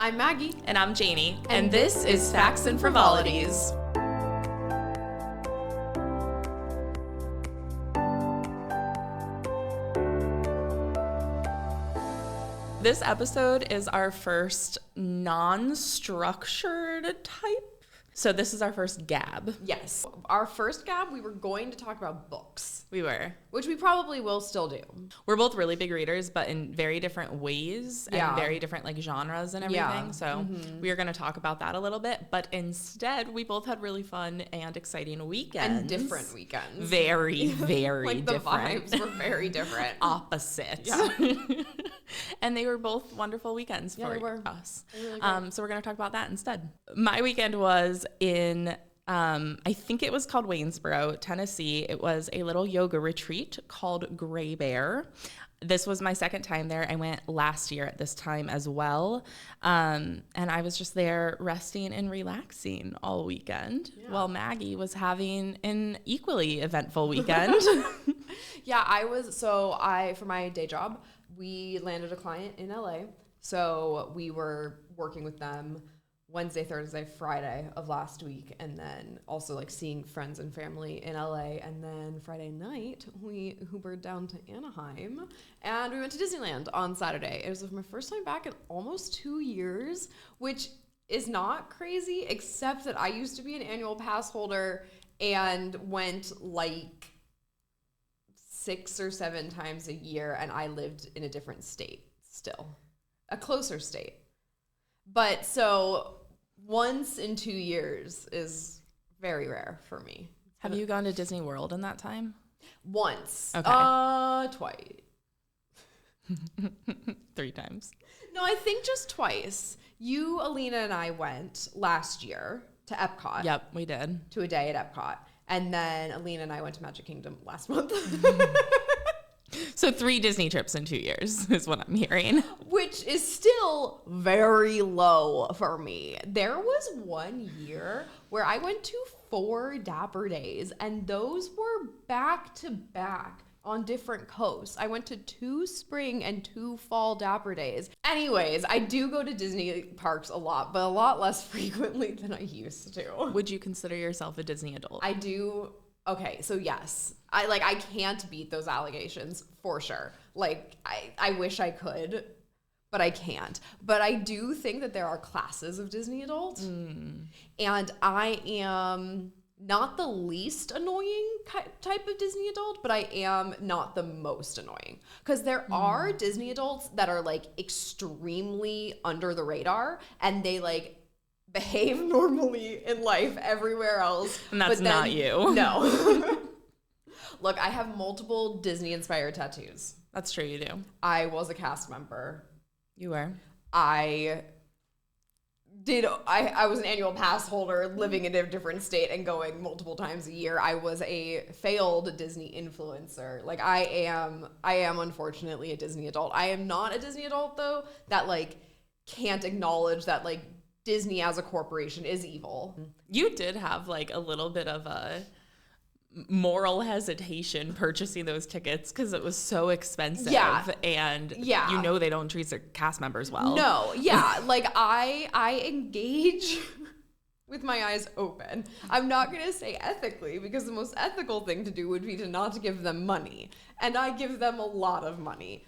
I'm Maggie. And I'm Janie. And this is Facts and Frivolities. This episode is our first non-structured type. So this is our first gab. Yes. Our first gab, we were going to talk about books. We were. Which we probably will still do. We're both really big readers, but in very different ways and very different genres and everything. Yeah. So we are going to talk about that a little bit. But instead, we both had really fun and exciting weekends. And different weekends. Very, very different. The vibes were very different. Opposite. Yeah. And they were both wonderful weekends for us. Really so we're going to talk about that instead. My weekend was in, I think it was called Waynesboro, Tennessee. It was a little yoga retreat called Gray Bear. This was my second time there. I went last year at this time as well. And I was just there resting and relaxing all weekend while Maggie was having an equally eventful weekend. For my day job, we landed a client in LA. So we were working with them Wednesday, Thursday, Friday of last week, and then also seeing friends and family in LA. And then Friday night, we Ubered down to Anaheim, and we went to Disneyland on Saturday. It was my first time back in almost 2 years, which is not crazy, except that I used to be an annual pass holder and went 6 or 7 times a year, and I lived in a different state still, a closer state. But so once in 2 years is very rare for me. Have you gone to Disney World in that time? Once. Okay. Twice. 3 times. No, I think just twice. You, Alina, and I went last year to Epcot. Yep, we did. To a day at Epcot. And then Alina and I went to Magic Kingdom last month. So 3 Disney trips in 2 years is what I'm hearing. Which is still very low for me. There was 1 year where I went to 4 Dapper Days, and those were back to back on different coasts. I went to 2 spring and 2 fall Dapper Days. Anyways, I do go to Disney parks a lot, but a lot less frequently than I used to. Would you consider yourself a Disney adult? I do. Okay, so yes. I can't beat those allegations for sure. I wish I could, but I can't. But I do think that there are classes of Disney adult. And I am not the least annoying type of Disney adult, but I am not the most annoying. Because there are Disney adults that are extremely under the radar, and they behave normally in life everywhere else. And that's not you. No. Look, I have multiple Disney-inspired tattoos. That's true, you do. I was a cast member. You were. I was an annual pass holder living in a different state and going multiple times a year. I was a failed Disney influencer. I am unfortunately a Disney adult. I am not a Disney adult though that can't acknowledge that Disney as a corporation is evil. You did have a little bit of a moral hesitation purchasing those tickets because it was so expensive. And they don't treat their cast members well. No, I engage with my eyes open. I'm not going to say ethically, because the most ethical thing to do would be to not give them money. And I give them a lot of money.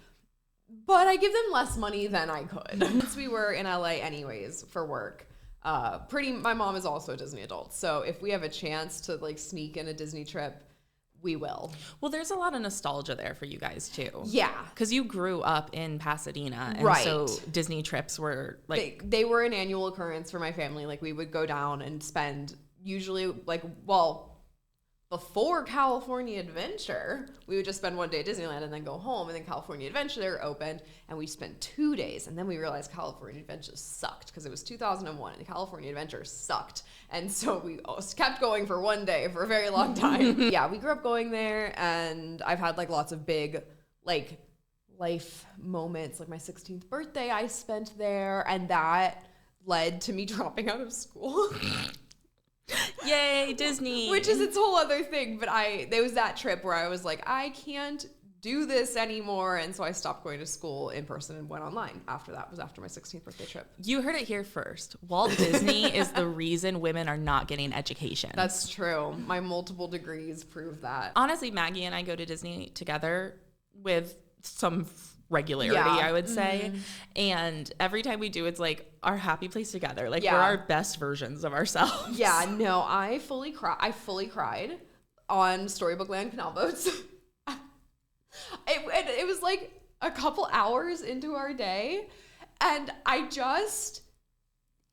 But I give them less money than I could. Since we were in LA anyways for work, my mom is also a Disney adult. So if we have a chance to sneak in a Disney trip, we will. Well, there's a lot of nostalgia there for you guys too. Yeah. Because you grew up in Pasadena. And so Disney trips were They were an annual occurrence for my family. We would go down and spend usually before California Adventure, we would just spend 1 day at Disneyland and then go home. And then California Adventure, they were open, and we spent 2 days. And then we realized California Adventure sucked because it was 2001 and California Adventure sucked. And so we kept going for 1 day for a very long time. Yeah, we grew up going there, and I've had lots of big life moments. My 16th birthday I spent there, and that led to me dropping out of school. Yay, Disney. Which is its whole other thing. But there was that trip where I was I can't do this anymore. And so I stopped going to school in person and went online. After that was after my 16th birthday trip. You heard it here first. Walt Disney is the reason women are not getting education. That's true. My multiple degrees prove that. Honestly, Maggie and I go to Disney together with some regularity, I would say. And every time we do, it's like our happy place together. Like we're our best versions of ourselves. Yeah, no, I fully cried on Storybook Land canal boats. It was like a couple hours into our day, and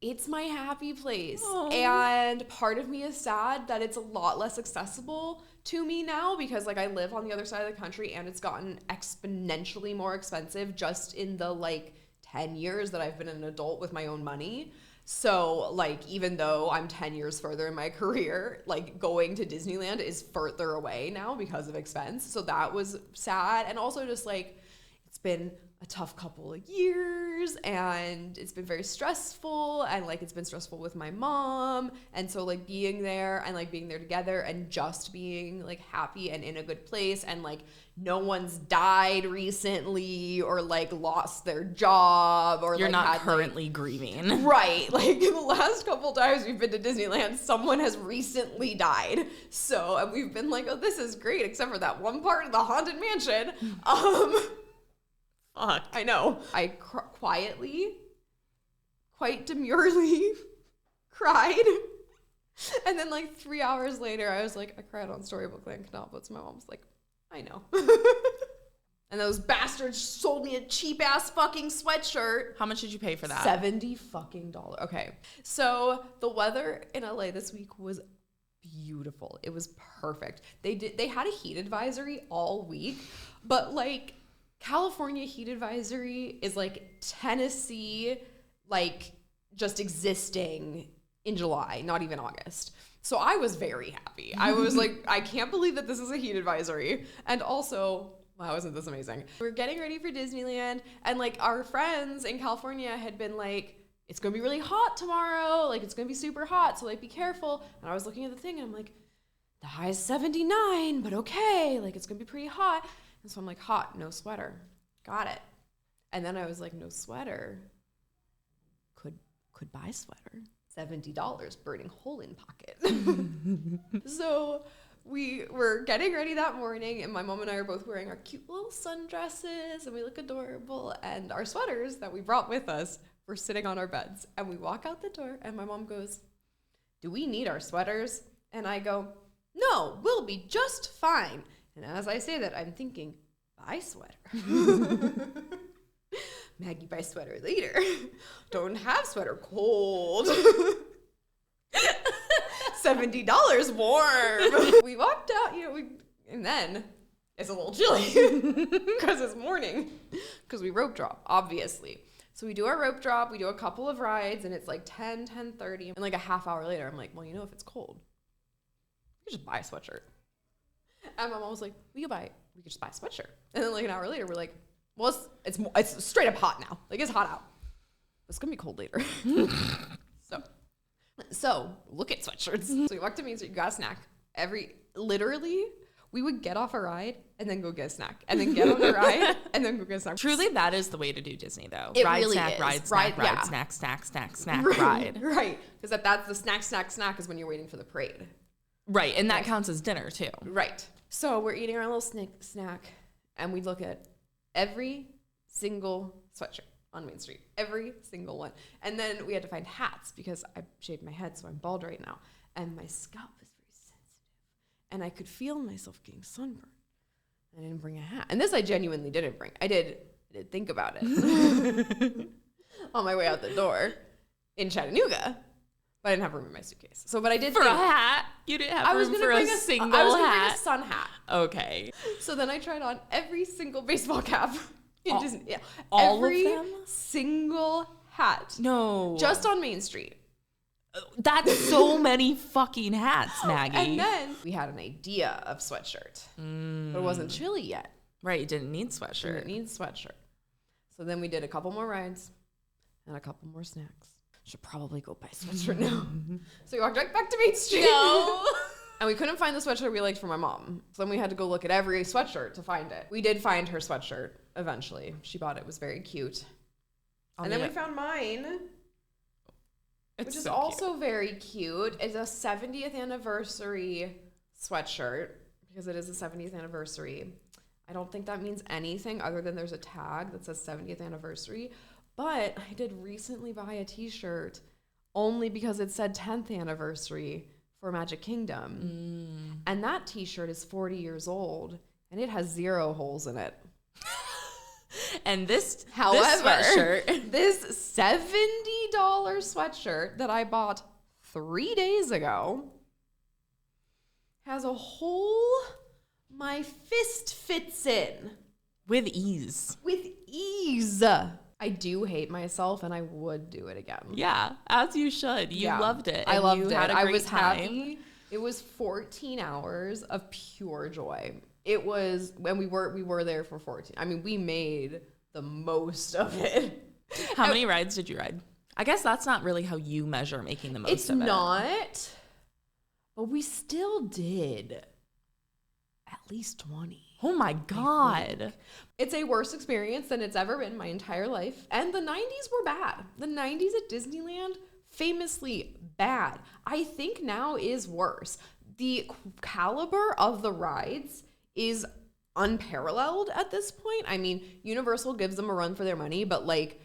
it's my happy place. Aww. And part of me is sad that it's a lot less accessible to me now, because like I live on the other side of the country and it's gotten exponentially more expensive just in the like 10 years that I've been an adult with my own money. So like, even though I'm 10 years further in my career, like going to Disneyland is further away now because of expense. So that was sad. And also just like, it's been a tough couple of years and it's been very stressful, and like it's been stressful with my mom. And so like being there and like being there together and just being like happy and in a good place, and like no one's died recently or like lost their job, or you're like not currently grieving. Right. Like the last couple times we've been to Disneyland, someone has recently died. So and we've been like, oh, this is great, except for that one part of the Haunted Mansion. Fuck. I know. I quietly, quite demurely cried. And then like 3 hours later, I was like, I cried on Storybook Land canal boats. My mom was like, I know. And those bastards sold me a cheap ass fucking sweatshirt. How much did you pay for that? $70 fucking. Okay. So the weather in LA this week was beautiful. It was perfect. They had a heat advisory all week, but like California heat advisory is like Tennessee, like just existing in July, not even August. So I was very happy. I was like, I can't believe that this is a heat advisory. And also, wow, isn't this amazing? We're getting ready for Disneyland, and like our friends in California had been like, it's gonna be really hot tomorrow. Like it's gonna be super hot, so like be careful. And I was looking at the thing and I'm like, the high is 79, but okay, like it's gonna be pretty hot. And so I'm like, hot, no sweater. Got it. And then I was like, no sweater. Could buy sweater. $70, burning hole in pocket. So we were getting ready that morning, and my mom and I are both wearing our cute little sundresses, and we look adorable. And our sweaters that we brought with us were sitting on our beds. And we walk out the door, and my mom goes, do we need our sweaters? And I go, no, we'll be just fine. And as I say that, I'm thinking, buy sweater. Maggie, buy sweater later. Don't have sweater, cold. $70 warm. We walked out, and then it's a little chilly because it's morning, because we rope drop, obviously. So we do our rope drop, we do a couple of rides, and it's like 10:30, and like a half hour later, I'm like, well, if it's cold, we could just buy a sweatshirt. And my mom was like, we could just buy a sweatshirt. And then like an hour later, we're like, well, it's straight up hot now. Like it's hot out. It's gonna be cold later. So look at sweatshirts. So we walked to Main Street, got a snack. Literally, we would get off a ride and then go get a snack, and then get on a ride and then go get a snack. Truly, that is the way to do Disney, though. It ride, really snack, is. ride, snack, Ride, ride, yeah. snack, snack, snack, snack, Right, ride. right. Because that's the snack is when you're waiting for the parade. Right, and that counts as dinner, too. Right. So we're eating our little snack, and we look at every single sweatshirt on Main Street. Every single one. And then we had to find hats, because I shaved my head, so I'm bald right now. And my scalp is very sensitive. And I could feel myself getting sunburned. I didn't bring a hat. And this I genuinely didn't bring. I did think about it on my way out the door in Chattanooga. But I didn't have room in my suitcase. But I did For a hat? You didn't have room for a single hat? I was going to bring a sun hat. Okay. So then I tried on every single baseball cap. All every of them? single hat. No. Just on Main Street. That's so many fucking hats, Maggie. And then we had an idea of sweatshirt. But it wasn't chilly yet. Right, you didn't need sweatshirt. Didn't need sweatshirt. So then we did a couple more rides and a couple more snacks. Should probably go buy a sweatshirt now. So we walked right back to Main Street. No. And we couldn't find the sweatshirt we liked for my mom. So then we had to go look at every sweatshirt to find it. We did find her sweatshirt eventually. She bought it. It was very cute. And then we found mine, which is also very cute. It's a 70th anniversary sweatshirt because it is the 70th anniversary. I don't think that means anything other than there's a tag that says 70th anniversary. But I did recently buy a t-shirt only because it said 10th anniversary for Magic Kingdom. And that t-shirt is 40 years old and it has 0 holes in it. And this sweatshirt, this $70 sweatshirt that I bought 3 days ago has a hole my fist fits in. With ease. With ease. I do hate myself and I would do it again. Yeah, as you should. You loved it. I loved it. I was time. Happy. It was 14 hours of pure joy. It was, and we were there for 14. I mean, we made the most of it. How many rides did you ride? I guess that's not really how you measure making the most of it. It's not, but we still did at least 20. Oh my God. It's a worse experience than it's ever been in my entire life. And the 90s were bad. The 90s at Disneyland, famously bad. I think now is worse. The caliber of the rides is unparalleled at this point. I mean, Universal gives them a run for their money, but like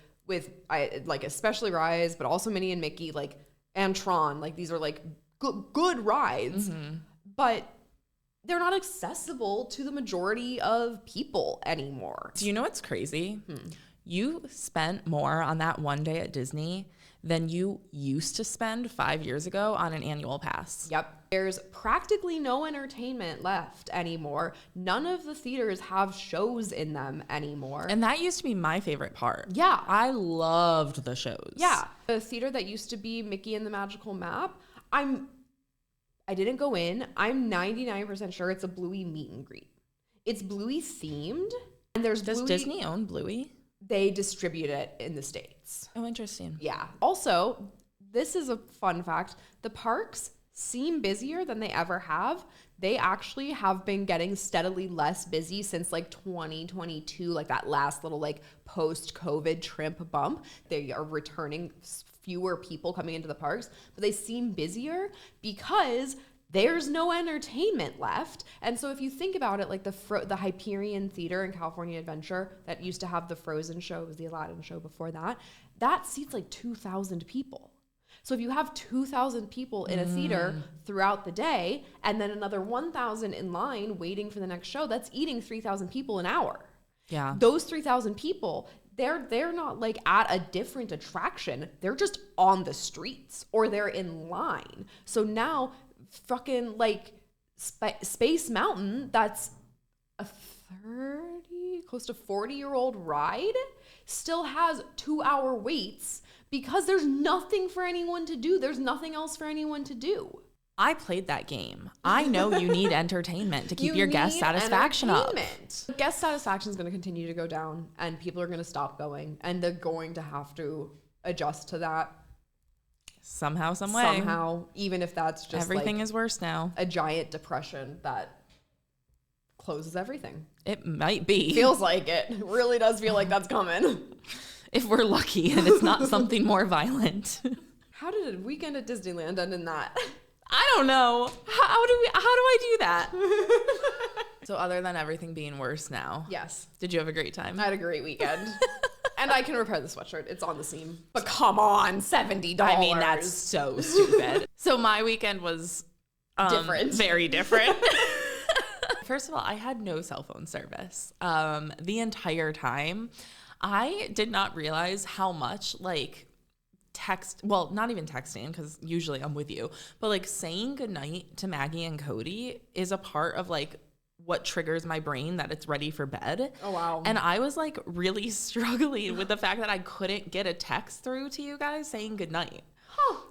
especially Rise, but also Minnie and Mickey, like, and Tron, like these are like good rides, but they're not accessible to the majority of people anymore. Do you know what's crazy? You spent more on that one day at Disney than you used to spend 5 years ago on an annual pass. Yep. There's practically no entertainment left anymore. None of the theaters have shows in them anymore. And that used to be my favorite part. Yeah. I loved the shows. Yeah. The theater that used to be Mickey and the Magical Map, I didn't go in. I'm 99% sure it's a Bluey meet and greet. It's Bluey themed. And Does Disney own Bluey? They distribute it in the States. Oh, interesting. Yeah. Also, this is a fun fact. The parks seem busier than they ever have. They actually have been getting steadily less busy since like 2022, like that last little like post-COVID Trimp bump. They are returning fewer people coming into the parks, but they seem busier because there's no entertainment left. And so if you think about it, like the Hyperion Theater in California Adventure that used to have the Frozen show, it was the Aladdin show before that, that seats like 2,000 people. So if you have 2,000 people in a theater throughout the day and then another 1,000 in line waiting for the next show, that's eating 3,000 people an hour. Yeah. Those 3,000 people, they're not like at a different attraction. They're just on the streets or they're in line. So now fucking like Space Mountain, that's a 30, close to 40-year-old ride, still has 2-hour waits because there's nothing for anyone to do. There's nothing else for anyone to do. I played that game. I know you need entertainment to keep your guest satisfaction up. Guest satisfaction is going to continue to go down and people are going to stop going and they're going to have to adjust to that. Somehow, some way. Somehow, even if that's just everything like is worse now. A giant depression that closes everything. It might be. Feels like it. It really does feel like that's coming. If we're lucky and it's not something more violent. How did a weekend at Disneyland end in that? I don't know. How do I do that? So other than everything being worse now. Yes. Did you have a great time? I had a great weekend. And I can repair the sweatshirt. It's on the seam. But come on, $70. I mean, that's so stupid. So my weekend was different. Very different. First of all, I had no cell phone service the entire time. I did not realize how much like not even texting because usually I'm with you, but like saying goodnight to Maggie and Cody is a part of like what triggers my brain that it's ready for bed. Oh, wow. And I was like really struggling with the fact that I couldn't get a text through to you guys saying goodnight.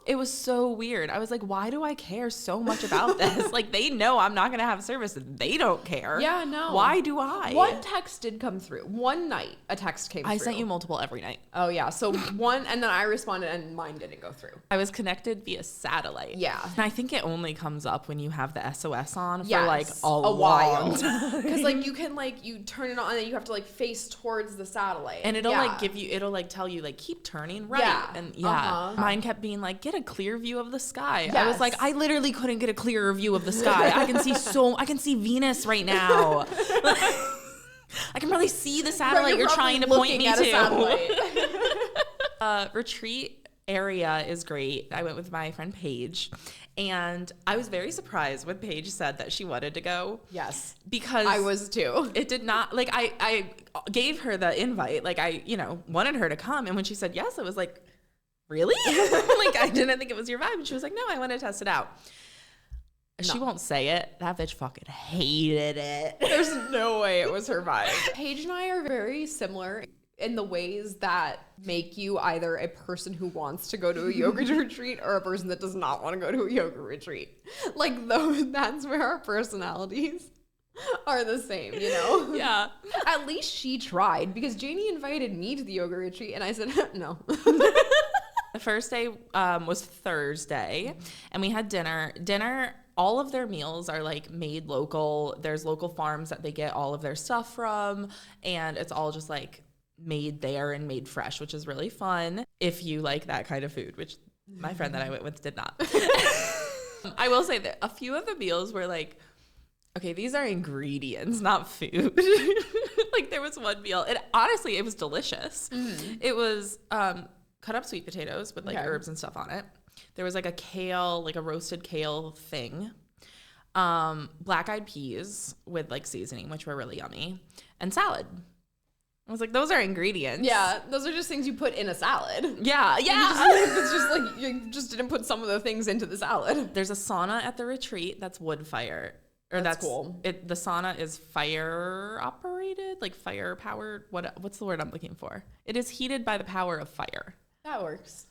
It was so weird. I was like, why do I care so much about this? Like, they know I'm not going to have service. They don't care. Yeah, no. Why do I? One text did come through. One night, a text came through. I sent you multiple every night. Oh, yeah. So one, and then I responded, and mine didn't go through. I was connected via satellite. Yeah. And I think it only comes up when you have the SOS on for Yes, like a while. time. Because like you can like you turn it on and you have to like face towards the satellite. And it'll like give you, it'll like tell you like keep turning right. Yeah. And mine kept being like, get a clear view of the sky. Yes. I was like, I literally couldn't get a clearer view of the sky. I can see Venus right now. I can probably see the satellite you're trying to point me to. Retreat area is great. I went with my friend Paige, and I was very surprised when Paige said that she wanted to go. Yes. Because I was too. It did not, like, I gave her the invite. Like, I, wanted her to come. And when she said yes, I was like, really? Like, I didn't think it was your vibe. And she was like, no, I want to test it out. She won't say it. That bitch fucking hated it. There's no way it was her vibe. Paige and I are very similar in the ways that make you either a person who wants to go to a yoga retreat or a person that does not want to go to a yoga retreat. Like, that's where our personalities are the same, Yeah. At least she tried, because Janie invited me to the yoga retreat and I said, no. The first day was Thursday, and we had dinner. All of their meals are like made local. There's local farms that they get all of their stuff from, and it's all just like made there and made fresh, which is really fun if you like that kind of food, which my friend that I went with did not. I will say that a few of the meals were like, okay, these are ingredients, not food. Like, there was one meal, and honestly, it was delicious. Mm-hmm. It was cut up sweet potatoes with like herbs and stuff on it. There was like a kale, like a roasted kale thing, black-eyed peas with like seasoning, which were really yummy, and salad. I was like, those are ingredients. Yeah, those are just things you put in a salad. Yeah. It's just like you just didn't put some of the things into the salad. There's a sauna at the retreat that's wood fire. Or that's cool. The sauna is fire operated, like fire powered. What's the word I'm looking for? It is heated by the power of fire. That works.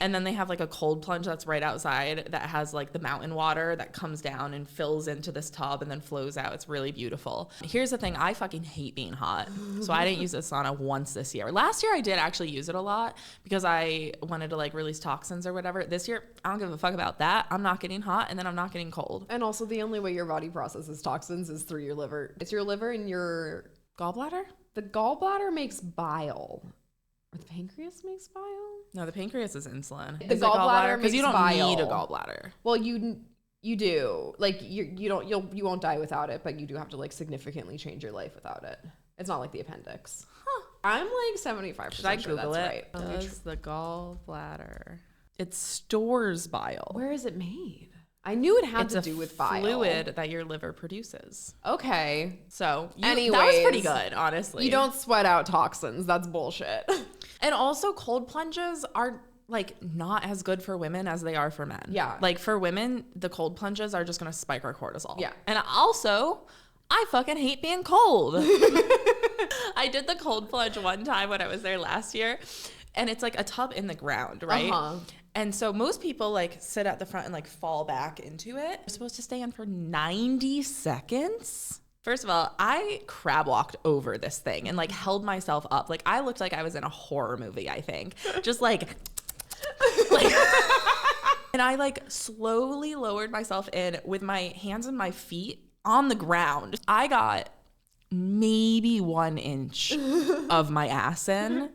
And then they have like a cold plunge that's right outside that has like the mountain water that comes down and fills into this tub and then flows out. It's really beautiful. Here's the thing. I fucking hate being hot. So I didn't use the sauna once this year. Last year I did actually use it a lot because I wanted to like release toxins or whatever. This year, I don't give a fuck about that. I'm not getting hot and then I'm not getting cold. And also the only way your body processes toxins is through your liver. It's your liver and your gallbladder. The gallbladder makes bile. Or the pancreas makes bile? No, the pancreas is insulin. The gallbladder makes because you don't bile. need a gallbladder. Well, you do. Like you won't die without it, but you do have to like significantly change your life without it. It's not like the appendix. Huh. I'm like 75% Should I sure Google that's it? right. Does the gallbladder? It stores bile. Where is it made? I knew it had to do with bile. Fluid that your liver produces. Okay. So, anyways, that was pretty good, honestly. You don't sweat out toxins. That's bullshit. And also, cold plunges are like not as good for women as they are for men. Yeah. Like for women, the cold plunges are just going to spike our cortisol. Yeah. And also, I fucking hate being cold. I did the cold plunge one time when I was there last year, and it's like a tub in the ground, right? Uh-huh. And so most people like sit at the front and like fall back into it. You're supposed to stay in for 90 seconds. First of all, I crab walked over this thing and like held myself up. Like I looked like I was in a horror movie, I think. Just like and I like slowly lowered myself in with my hands and my feet on the ground. I got maybe 1 inch of my ass in,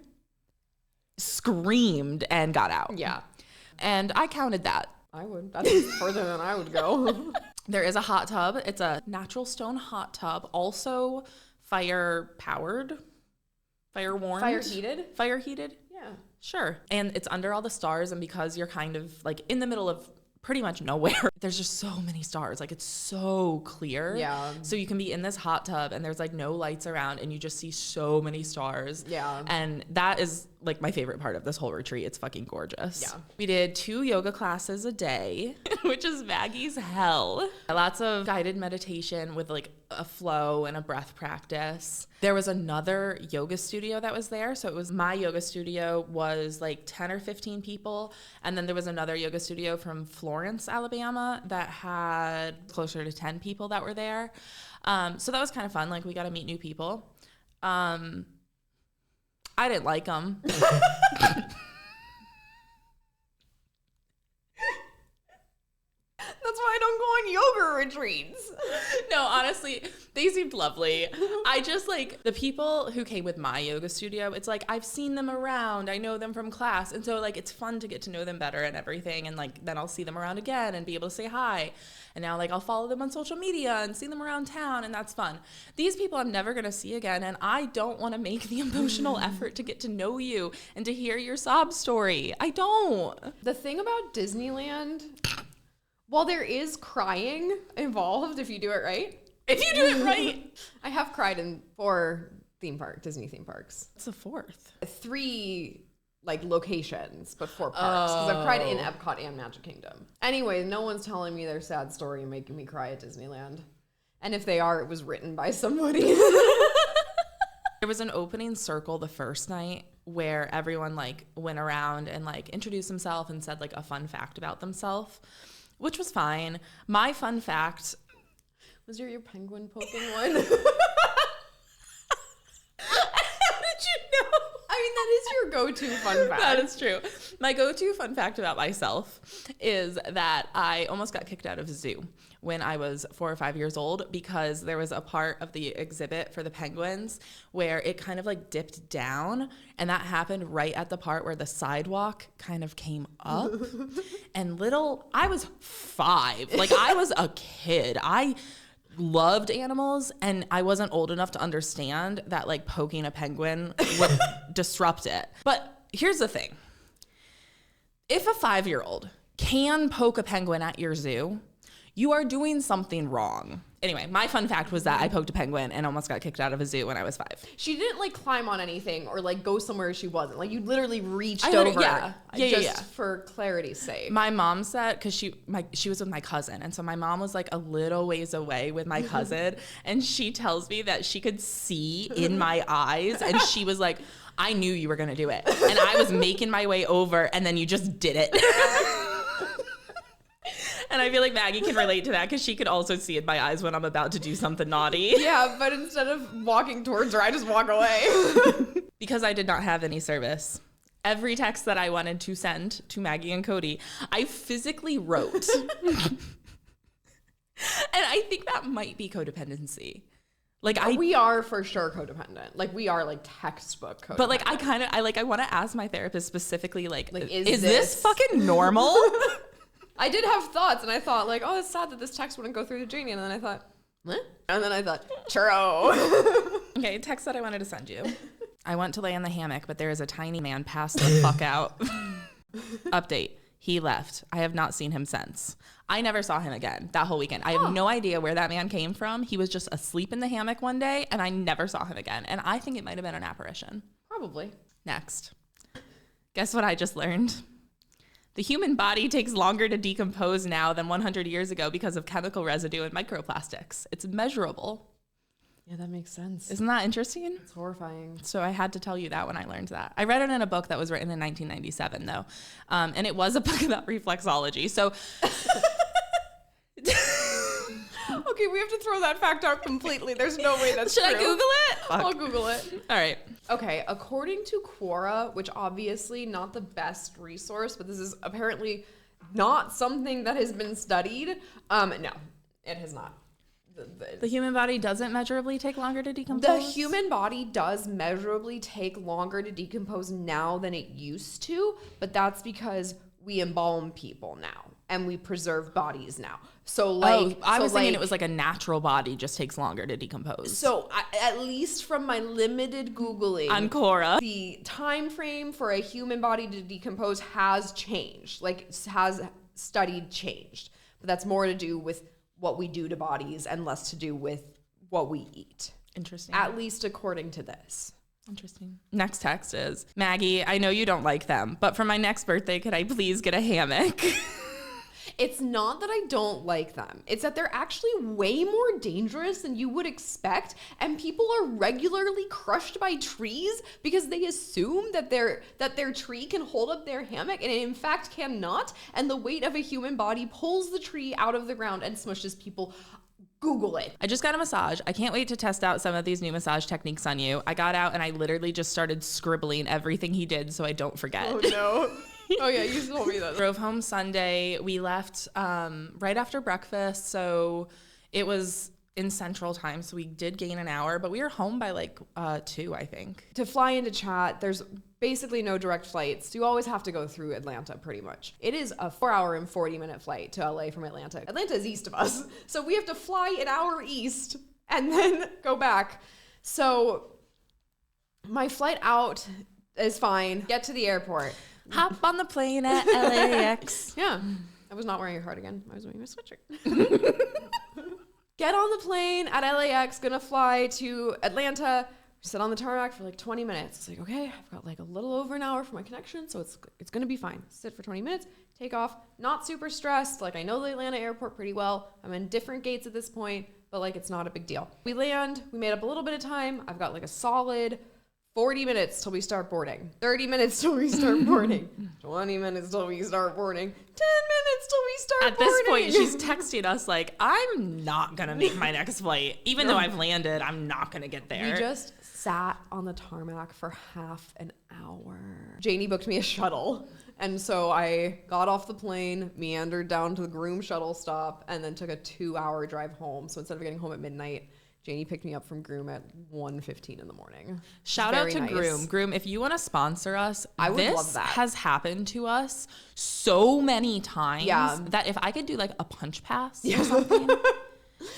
screamed, and got out. Yeah. And I counted that. I would. That's further than I would go. There is a hot tub. It's a natural stone hot tub, also fire powered, fire warmed. Fire heated? Fire heated? Yeah. Sure. And it's under all the stars, and because you're kind of like in the middle of pretty much nowhere, there's just so many stars. Like it's so clear. Yeah. So you can be in this hot tub and there's like no lights around and you just see so many stars. Yeah. And that is like my favorite part of this whole retreat. It's fucking gorgeous. Yeah. We did 2 yoga classes a day, which is Maggie's hell. Lots of guided meditation with like a flow and a breath practice. There was another yoga studio that was there. So it was my yoga studio was like 10 or 15 people. And then there was another yoga studio from Florence, Alabama that had closer to 10 people that were there. So that was kind of fun. Like we got to meet new people. I didn't like them. That's why I don't go on yoga retreats. No, honestly, they seemed lovely. I just like the people who came with my yoga studio. It's like I've seen them around. I know them from class. And so like it's fun to get to know them better and everything. And like then I'll see them around again and be able to say hi. And now like I'll follow them on social media and see them around town, and that's fun. These people I'm never going to see again, and I don't want to make the emotional effort to get to know you and to hear your sob story. I don't. The thing about Disneyland, while there is crying involved if you do it right. If you do it right. I have cried in 4 Disney theme parks. It's a 4th. 3 like locations, but 4 parks. Because I've cried in Epcot and Magic Kingdom. Anyway, no one's telling me their sad story and making me cry at Disneyland. And if they are, it was written by somebody. There was an opening circle the first night where everyone like went around and like introduced themselves and said like a fun fact about themselves, which was fine. My fun fact was your penguin poking one? How did you know? I mean, that is your go-to fun fact. That is true. My go-to fun fact about myself is that I almost got kicked out of a zoo when I was 4 or 5 years old because there was a part of the exhibit for the penguins where it kind of like dipped down, and that happened right at the part where the sidewalk kind of came up. And I was 5. Like I was a kid. I loved animals, and I wasn't old enough to understand that like poking a penguin would disrupt it. But here's the thing. If a 5-year-old can poke a penguin at your zoo, you are doing something wrong. Anyway, my fun fact was that I poked a penguin and almost got kicked out of a zoo when I was 5. She didn't like climb on anything or like go somewhere she wasn't. Like you literally reached over. Yeah. For clarity's sake. My mom said, because she was with my cousin, and so my mom was like a little ways away with my cousin, and she tells me that she could see in my eyes, and she was like, I knew you were gonna do it, and I was making my way over, and then you just did it. And I feel like Maggie can relate to that because she could also see in my eyes when I'm about to do something naughty. Yeah, but instead of walking towards her, I just walk away. Because I did not have any service. Every text that I wanted to send to Maggie and Cody, I physically wrote. And I think that might be codependency. Like we are for sure codependent. Like we are like textbook codependent. But like I want to ask my therapist specifically like is this fucking normal? I did have thoughts, and I thought like, oh, it's sad that this text wouldn't go through to Janie, and then I thought, what? And then I thought, churro. Okay, text that I wanted to send you. I went to lay in the hammock, but there is a tiny man passed the fuck out. Update. He left. I have not seen him since. I never saw him again that whole weekend. I have no idea where that man came from. He was just asleep in the hammock one day, and I never saw him again. And I think it might have been an apparition. Probably. Next. Guess what I just learned? The human body takes longer to decompose now than 100 years ago because of chemical residue and microplastics. It's measurable. Yeah, that makes sense. Isn't that interesting? It's horrifying. So I had to tell you that when I learned that. I read it in a book that was written in 1997, though. And it was a book about reflexology. So... Okay, we have to throw that fact out completely. There's no way that's Should true. I Google it? Fuck. I'll Google it. All right. Okay, according to Quora, which obviously not the best resource, but this is apparently not something that has been studied. No, it has not. The human body doesn't measurably take longer to decompose? The human body does measurably take longer to decompose now than it used to, but that's because we embalm people now and we preserve bodies now. So like, I was thinking it was like a natural body just takes longer to decompose. So at least from my limited Googling on Quora, the time frame for a human body to decompose has changed, like has studied changed, but that's more to do with what we do to bodies and less to do with what we eat. Interesting. At least according to this. Interesting. Next text is, Maggie, I know you don't like them, but for my next birthday, could I please get a hammock? It's not that I don't like them. It's that they're actually way more dangerous than you would expect. And people are regularly crushed by trees because they assume that their tree can hold up their hammock, and it in fact cannot. And the weight of a human body pulls the tree out of the ground and smushes people. Google it. I just got a massage. I can't wait to test out some of these new massage techniques on you. I got out and I literally just started scribbling everything he did so I don't forget. Oh no. Oh yeah, you told me that. Drove home Sunday. We left right after breakfast, so it was in Central Time, so we did gain an hour, but we were home by like 2, I think. To fly into chat, there's basically no direct flights. You always have to go through Atlanta pretty much. It is a 4-hour and 40-minute flight to LA from Atlanta. Atlanta is east of us, so we have to fly an hour east and then go back. So my flight out is fine. Get to the airport. Hop on the plane at LAX. Yeah. I was not wearing a cardigan. I was wearing a sweatshirt. Get on the plane at LAX, gonna fly to Atlanta, sit on the tarmac for like 20 minutes. It's like, okay, I've got like a little over an hour for my connection, so it's gonna be fine. Sit for 20 minutes, take off, not super stressed. Like I know the Atlanta airport pretty well. I'm in different gates at this point, but like it's not a big deal. We land, we made up a little bit of time. I've got like a solid 40 minutes till we start boarding. 30 minutes till we start boarding. 20 minutes till we start boarding. 10 minutes till we start At boarding. this point, she's texting us like, I'm not going to make my next flight. Even though I've landed, I'm not going to get there. We just sat on the tarmac for half an hour. Janie booked me a shuttle. And so I got off the plane, meandered down to the Groom shuttle stop, and then took a 2-hour drive home. So instead of getting home at midnight, Janie picked me up from Groom at 1:15 in the morning. Shout out to Groom. Groom, if you want to sponsor us, I would this love that. has happened to us so many times that if I could do like a punch pass or something.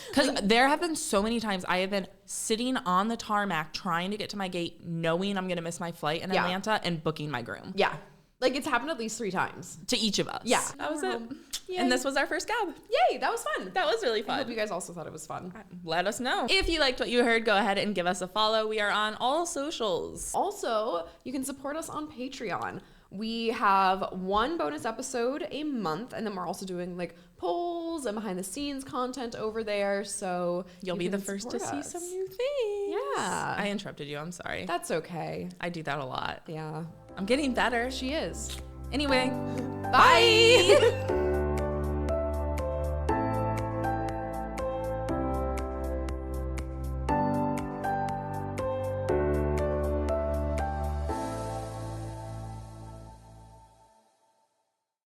Because there have been so many times I have been sitting on the tarmac trying to get to my gate, knowing I'm going to miss my flight in Atlanta and booking my Groom. Yeah. Like it's happened at least 3 times. To each of us. Yeah. That was it. Yay. And this was our first gab. Yay, that was fun. That was really I fun. hope you guys also thought it was fun. Let us know. If you liked what you heard, go ahead and give us a follow. We are on all socials. Also, you can support us on Patreon. We have 1 bonus episode a month, and then we're also doing like polls and behind the scenes content over there. So you'll be the first to see some new things. Yeah. I interrupted you. I'm sorry. That's okay. I do that a lot. Yeah. I'm getting better. She is. Anyway, Bye.